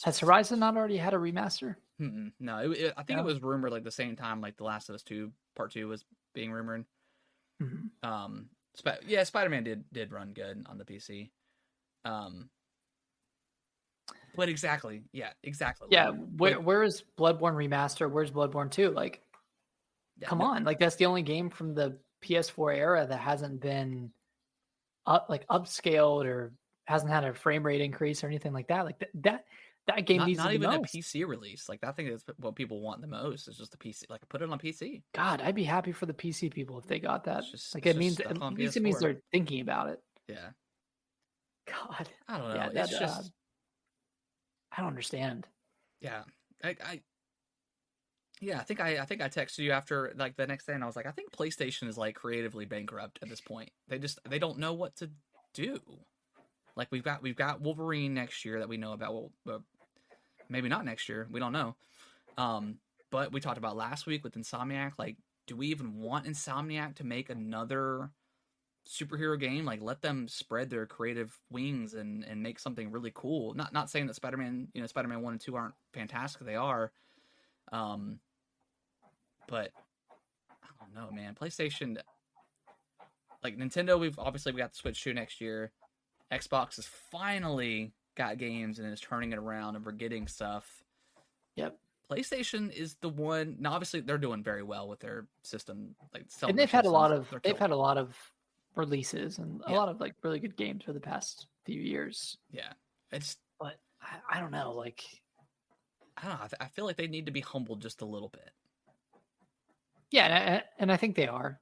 has Horizon not already had a remaster? No, I think it was rumored like the same time like The Last of Us 2 Part 2 was being rumored. Yeah, Spider-Man did run good on the PC. Um, but exactly, yeah, exactly. Like, Yeah, where's Bloodborne Remaster? Where's Bloodborne 2? Like, yeah, come no, on, like that's the only game from the PS4 era that hasn't been upscaled or hasn't had a frame rate increase or anything like that. Like that game needs it not the even a most. PC release. Like, I think that's what people want the most is just the PC. Like, put it on PC. God, I'd be happy for the PC people if they got that. Like It's it just means at stuck on least it means PS4. they're thinking about it. Yeah, God, I don't yeah, know. that It's just I don't understand. yeah, I yeah. I think I texted you after like the next day, and I was like, I think PlayStation is like creatively bankrupt at this point. They don't know what to do. Like we've got Wolverine next year that we know about. Well, maybe not next year. We don't know. Um, but we talked about last week with Insomniac. Like, do we even want Insomniac to make another superhero game? Like, let them spread their creative wings and make something really cool. Not saying that Spider-Man 1 and 2 aren't fantastic. They are. Um, but I don't know, man. PlayStation, like Nintendo, we got the Switch 2 next year. Xbox has finally got games and is turning it around, and we're getting stuff. Yep. PlayStation is the one. Now, obviously, they're doing very well with their system, like selling And their systems. They're they've killing had it. a lot of releases and a Yeah, lot of like really good games for the past few years. yeah. It's But I don't know, like I don't know. I feel like they need to be humbled just a little bit. yeah, and I think they are.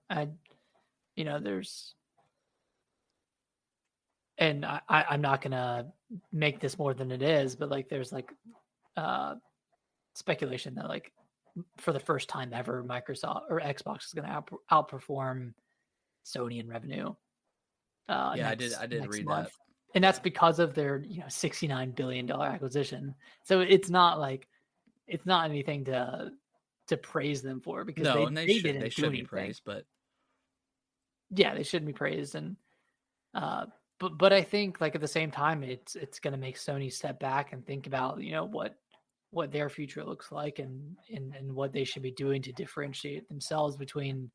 There's and I'm not gonna make this more than it is, but like there's like uh speculation that like for the first time ever, Microsoft or Xbox is gonna outperform Sony in revenue Yeah, I did next read month, that. and that's Yeah, because of their $69 billion acquisition. So it's not anything to praise them for because no, and they they didn't do should be anything. praised, but Yeah, they shouldn't be praised, and uh, but I think like at the same time, it's going to make Sony step back and think about what their future looks like and what they should be doing to differentiate themselves between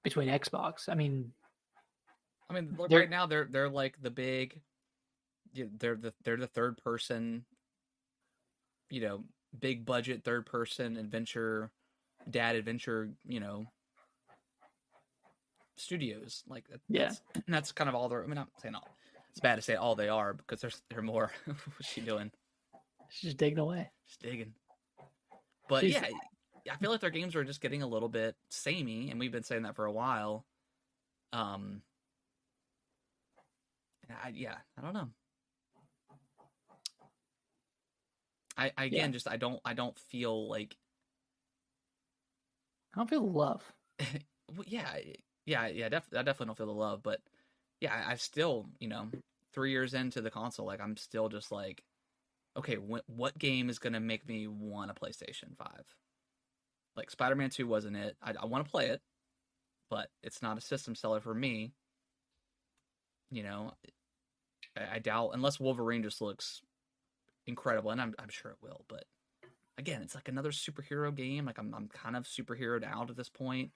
Xbox. I mean, I mean, look, right they're now they're like the big. They're the third person, you know, big budget third person adventure, studios. Like yeah, that's kind of all they're. I mean, I'm saying all. It's bad to say all they are because they're more. What's she doing? she's just digging away. Just digging. But She's yeah, I feel like their games are just getting a little bit samey, and we've been saying that for a while. Um, I don't know. I yeah. again just I don't feel like I don't feel love. well, I definitely don't feel the love, but yeah, I still 3 years into the console, like I'm still just like, okay, what game is gonna make me want a PlayStation 5? Like Spider-Man 2 wasn't it. I want to play it, but it's not a system seller for me. You know, I doubt unless Wolverine just looks incredible, and I'm sure it will. But again, it's like another superhero game. Like I'm kind of superheroed out at this point.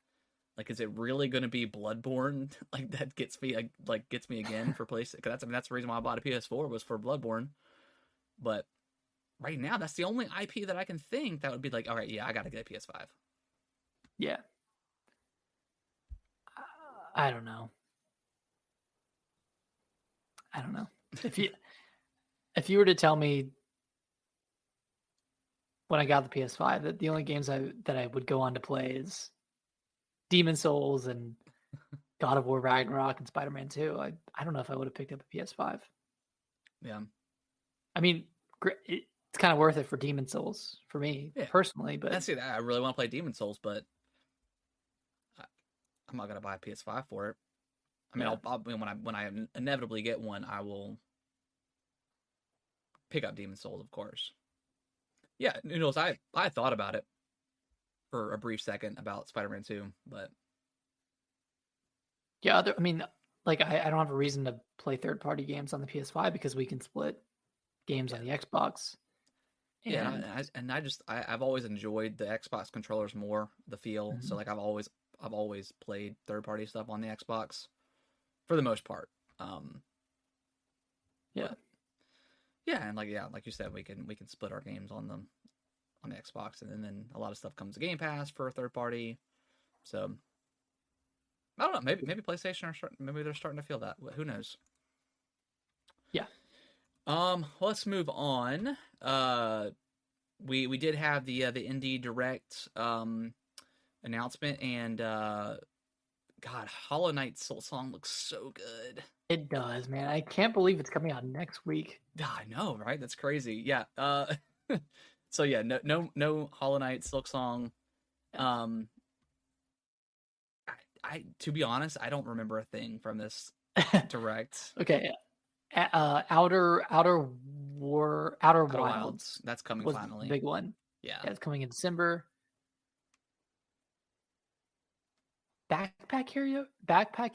Like, is it really going to be Bloodborne? Like that gets me again for PlayStation? Because that's the reason why I bought a PS4 was for Bloodborne. But right now, that's the only IP that I can think that would be like, all right, yeah, I got to get a PS5. Yeah, I don't know. I don't know if you were to tell me when I got the PS5 that the only games that I would go on to play is Demon Souls and God of War Ragnarok and Spider-Man 2. I don't know if I would have picked up a PS5. Yeah, I mean, it's kind of worth it for Demon Souls for me yeah. personally, but That's it. I really want to play Demon Souls, but I, I'm not gonna buy a PS5 for it. I mean, yeah, when I inevitably get one, I will pick up Demon Souls, of course. Yeah, I thought about it for a brief second about Spider-Man 2, but yeah. I mean, like I don't have a reason to play third-party games on the PS5 because we can split games yeah, on the Xbox. yeah, And I've always enjoyed the Xbox controllers more, the feel. So mhm. like I've always played third party stuff on the Xbox for the most part. Yeah. But, yeah, and like you said, we can split our games on the Xbox, and then a lot of stuff comes to Game Pass for a third party. So I don't know. Maybe PlayStation maybe they're starting to feel that. Who knows? Yeah. Let's move on. We did have the Indie Direct announcement, and God, Hollow Knight Soul Song looks so good. It does, man. I can't believe it's coming out next week. I know, right? That's crazy. Yeah. So yeah, no Hollow Knight Silk Song. Yeah. I to be honest, I don't remember a thing from this direct. Okay. Outer Outer Wilds Wilds. That's coming was the finally. big one. Yeah. Yeah, it's coming in December. Backpack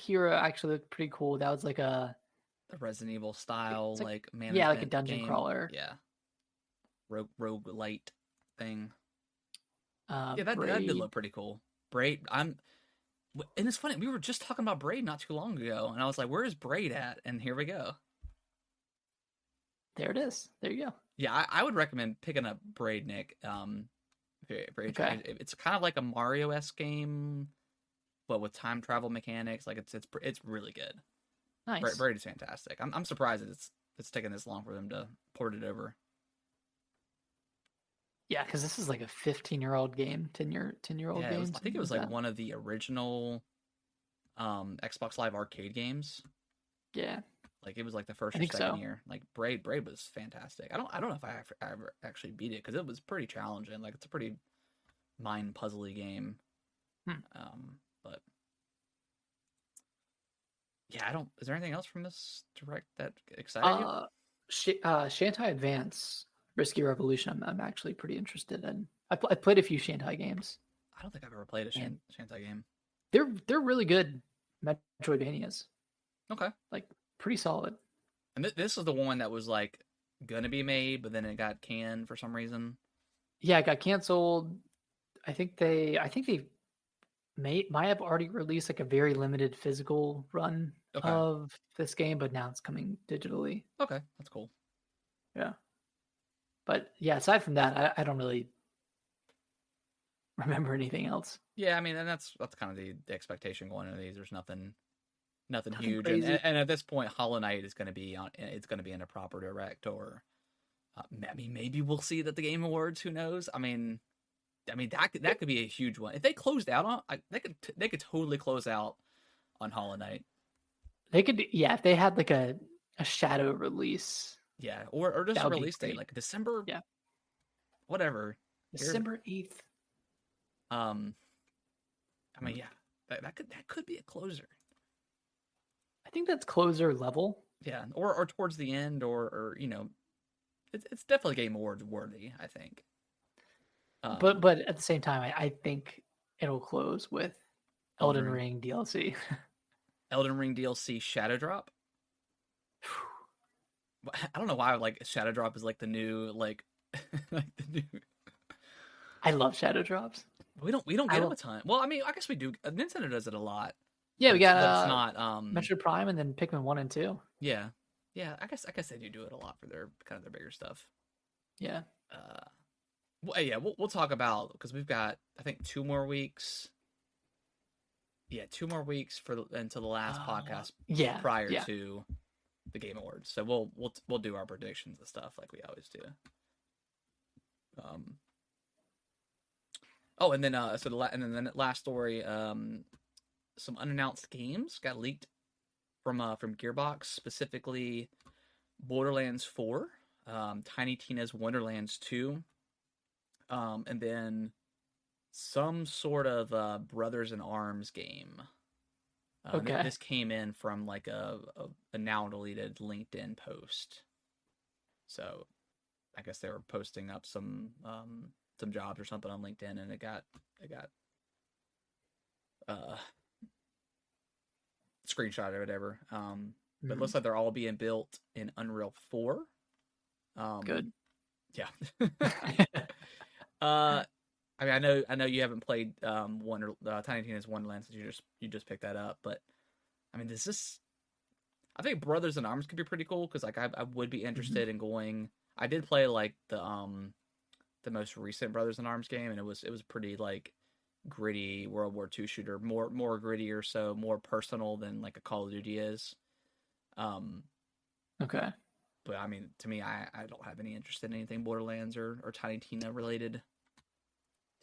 Hero actually looked pretty cool. That was like a The Resident Evil style, like management. Yeah, like a dungeon game. crawler. Yeah. Roguelite thing. Yeah, that did look pretty cool. Braid, and it's funny, we were just talking about Braid not too long ago, and I was like, where is Braid at? And here we go. There it is. There you go. Yeah, I would recommend picking up Braid, Nick. Okay. It's kind of like a Mario-esque game, but with time travel mechanics. Like it's really good. Nice. Braid is fantastic. I'm surprised that it's taken this long for them to port it over. Yeah, because this is like a 15-year-old game, 10-year-old Yeah, game. I think it was like one of the original Xbox Live arcade games. Yeah. Like it was like the first I or think second so. year. Like Braid was fantastic. I don't know if I ever actually beat it because it was pretty challenging. Like it's a pretty mind puzzly game. But yeah, I don't. Is there anything else from this direct that excited you? Shantai Advance Risky Revolution. I'm actually pretty interested in. I played a few Shantai games. I don't think I've ever played a Shantai game. They're really good Metroidvanias. Okay, like pretty solid. And this is the one that was like gonna be made, but then it got canned for some reason. Yeah, it got canceled. I think they might have already released like a very limited physical run of this game, but now it's coming digitally. Okay, that's cool. Yeah. But yeah, aside from that, I don't really remember anything else. Yeah, I mean, and that's kind of the expectation going into these. There's nothing huge, and at this point, Hollow Knight is going to be in a proper direct, or I mean, maybe we'll see it at the Game Awards. Who knows? I mean that could be a huge one if they closed out on. They could totally close out on Hollow Knight. They could, yeah, if they had like a shadow release. Yeah, or just a release date like December. Yeah, whatever. December 8th. I mean, yeah, that could be a closer. I think that's closer level. Yeah, or towards the end, or it's definitely Game Awards worthy, I think. But at the same time, I think it'll close with Elden Ring DLC. Elden Ring DLC Shadow Drop. I don't know why like Shadow Drop is like the new like the new. I love Shadow Drops. We don't get them a ton. Well, I mean, I guess we do. Nintendo does it a lot. Yeah, we got it's not Metroid Prime and then Pikmin 1 and 2. Yeah. I guess they do it a lot for their kind of their bigger stuff. Yeah. Well, yeah, we'll talk about, because we've got, I think, 2 more weeks. Yeah, 2 more weeks until the last podcast. Prior to the Game Awards. So we'll do our predictions and stuff like we always do. Oh, and then the last story. Some unannounced games got leaked from Gearbox, specifically Borderlands 4, Tiny Tina's Wonderlands 2, and then some sort of Brothers in Arms game. Okay. This came in from like a now deleted LinkedIn post. So I guess they were posting up some jobs or something on LinkedIn, and it got screenshot or whatever. But it looks like they're all being built in Unreal 4. Good. Yeah. I mean, I know you haven't played Tiny Tina's Wonderland since you just picked that up, but I mean, does this? I think Brothers in Arms could be pretty cool because like I would be Mhm. interested in going. I did play like the most recent Brothers in Arms game, and it was pretty like gritty World War II shooter, more grittier, so more personal than like a Call of Duty is. Um, Okay. but I mean, to me, I don't have any interest in anything Borderlands or Tiny Tina related.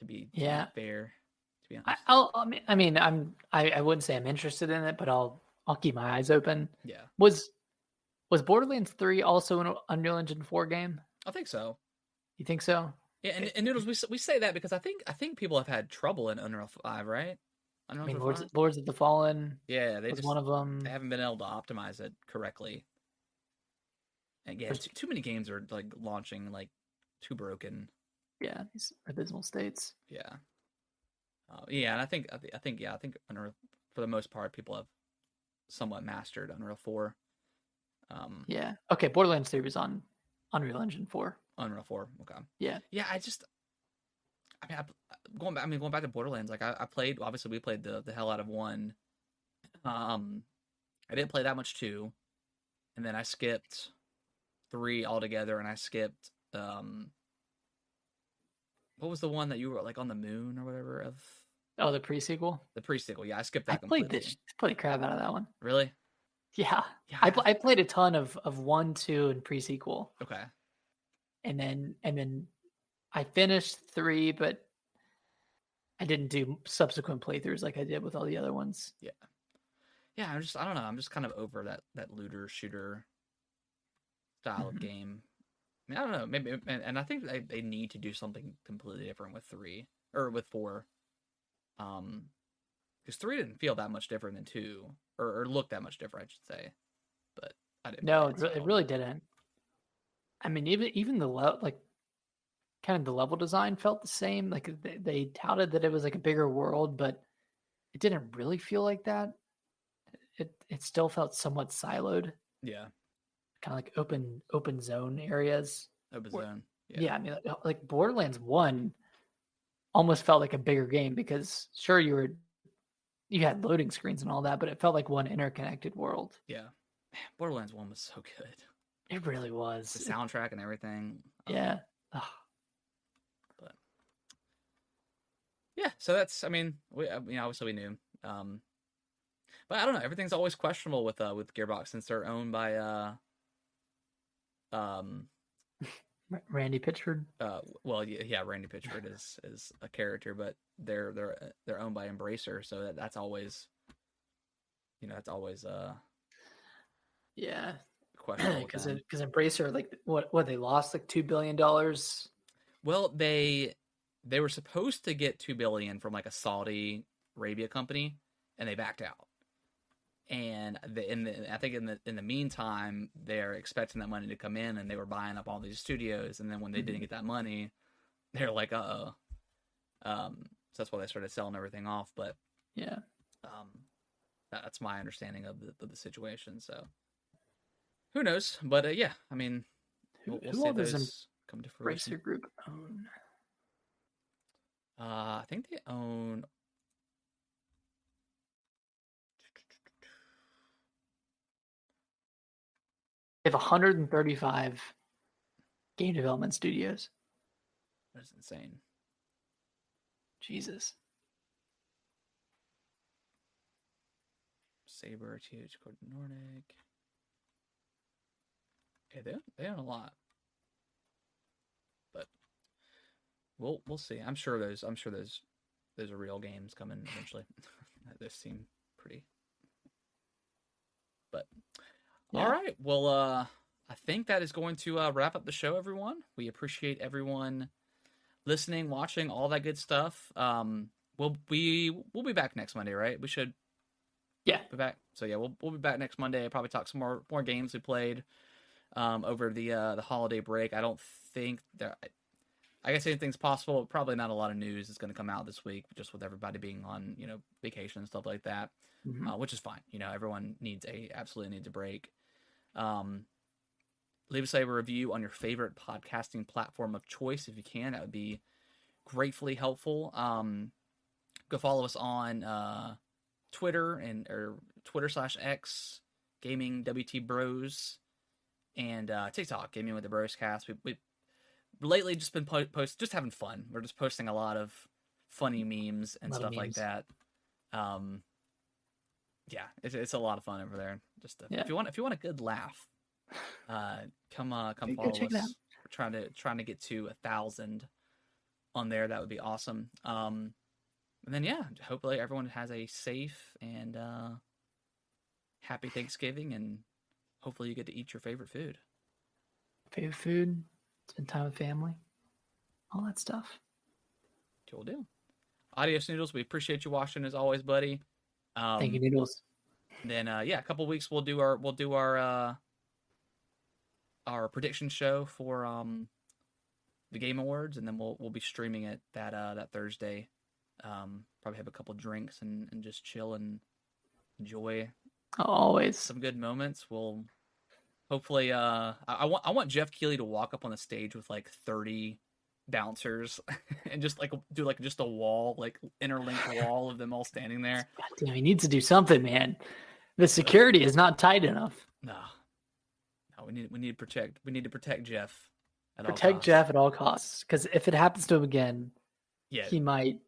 To be Yeah. fair, to be I, honest, I'll. I mean, I wouldn't say I'm interested in it, but I'll keep my eyes open. yeah, Was was Borderlands 3 also an Unreal Engine 4 game? I think so. You think so? Yeah, It, and Noodles, we say that because I think people have had trouble in Unreal 5, right? I Unreal mean, Engine 5. Lords of the Fallen Yeah, was one of they them. haven't been able to optimize it correctly. And yeah, There's, too many games are like launching like too broken. yeah, these abysmal states. Yeah, yeah, and I think Unreal for the most part people have somewhat mastered Unreal 4. Um, Yeah. Okay, Borderlands 3 was on Unreal Engine 4. Unreal 4. Okay. Yeah. Yeah, I mean, going back to Borderlands, like I played. Obviously, we played the hell out of one. Um, I didn't play that much two, and then I skipped three altogether, and I skipped what was the one that you were like on the moon or whatever of Oh, the pre-sequel? the pre-sequel? Yeah, I skipped I that completely. played the crap out of that one. Really? Yeah. Yeah. I played a ton of 1, 2 and pre-sequel. Okay. And then I finished 3, but I didn't do subsequent playthroughs like I did with all the other ones. Yeah. Yeah. I don't know. I'm just kind of over that looter shooter style of Mhm. game. I mean, I don't know. Maybe, and I think they need to do something completely different with three or with four. Because three didn't feel that much different than two, or look that much different, I should say. But I didn't play No, it, so I it don't really know. didn't. I mean, even the like kind of the level design felt the same. Like they touted that it was like a bigger world, but it didn't really feel like that. It still felt somewhat siloed, Yeah, kind of like open zone areas. Open Where, Zone. Yeah, yeah, I mean, like Borderlands 1 almost felt like a bigger game because sure you had loading screens and all that, but it felt like one interconnected world. yeah. Man, Borderlands One was so good. It really The was. soundtrack and everything. Yeah. Ugh. But yeah, so that's. I mean, obviously we knew. But I don't know. Everything's always questionable with Gearbox since they're owned by um Randy Pitchford. well yeah, Randy Pitchford is a character, but they're owned by Embracer, so that's always that's always Yeah. questionable with Because them. Embracer, like what they lost like $2 billion. Well, they were supposed to get 2 billion from like a Saudi Arabia company, and they backed out. And I think in the meantime, they're expecting that money to come in, and they were buying up all these studios. And then when they didn't get that money, they're like, uh oh. So that's why they started selling everything off. But Yeah. um, that's my understanding of the situation. So who knows? But yeah, I mean, we'll Who see all if does those come to fruition. Embracer Group own? I think they own. They have 135 game development studios. That's insane. Jesus. Saber, TH, Gordon Nordic. Yeah, they own a lot, but we'll see. I'm sure those are real games coming eventually. Those seem pretty. But all Yeah. right, well, I think that is going to wrap up the show. Everyone, we appreciate everyone listening, watching, all that good stuff. We'll be back next Monday, right? We should Yeah. be back. So yeah, we'll be back next Monday. Probably talk some more games we played over the holiday break. I don't think there. I guess anything's possible. Probably not a lot of news is going to come out this week, just with everybody being on vacation and stuff like that, Mhm. which is fine. Everyone absolutely needs a break. Um, Leave us a review on your favorite podcasting platform of choice if you can. That would be gratefully helpful. Go follow us on Twitter or Twitter/X Gaming WT Bros and TikTok Gaming with the Bros Cast. We lately just been just having fun. We're just posting a lot of funny memes and stuff like that. Yeah, it's a lot of fun over there. Just if you want a good laugh, come follow us. We're trying to get to 1,000 on there. That would be awesome. And then hopefully everyone has a safe and happy Thanksgiving, and hopefully you get to eat your favorite food. Spend time with family, all that stuff. Cool deal. Adios, Noodles. We appreciate you watching as always, buddy. Thank you, Noodles. Then a couple weeks we'll do our prediction show for the Game Awards, and then we'll be streaming it that Thursday. Probably have a couple drinks and just chill and enjoy always some good moments. We'll hopefully I want Jeff Keighley to walk up on the stage with like 30 bouncers and just like do like just a wall, like interlinked wall of them all standing there. God damn, he needs to do something, man. The security is not tight enough. No, we need to protect Jeff. Protect Jeff at all costs, because if it happens to him again, he might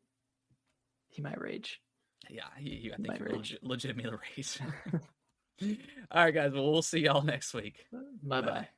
rage. Yeah, I think he will legitimately rage. All right, guys. Well, we'll see y'all next week. Bye-bye.